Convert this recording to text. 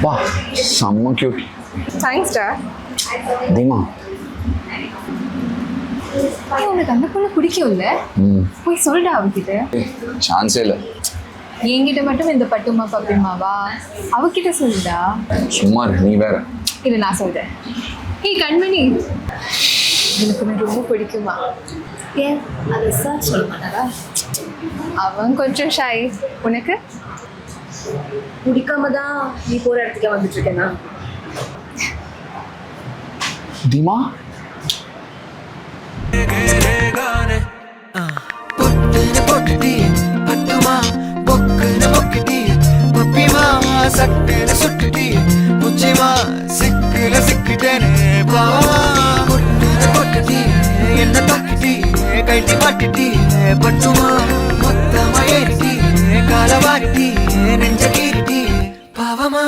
வா செம்ம கியூட். தேங்க்ஸ்டா. தீமா உனக்கு அந்த பொண்ணு பிடிக்கும்ல? போய் சொல்டா அவகிட்ட. சான்ஸே இல்லை. என்கிட்ட மட்டும் இந்த பட்டுமா பப்பிமாவா, அவகிட்ட சொல்லுடா. சும்மா நீ வேற. இது நான் சொல்றேன். ஏய் கண்மணி, எனக்கு உன்னை ரொம்ப பிடிக்குமா? ஏன் அதை சர்ச் சொல்ல மாட்டாரா? அவன் கொஞ்சம் ஷாய். உனக்கு பிடிக்காம தான் நீ போற இடத்துக்கு வந்துட்டு இருக்கேனா? தீமா சட்டுன்னு சுட்டுட்டி புச்சிமா சிக்குல சிக்கிட்டேனே கொட்டுட்டி என்ன தொக்கிட்டி கைட்டி மாட்டிட்டி பட்டுமா மொத்தமா ஏறிட்டி கால வாட்டி நெஞ்ச கீரிட்டி பாவமா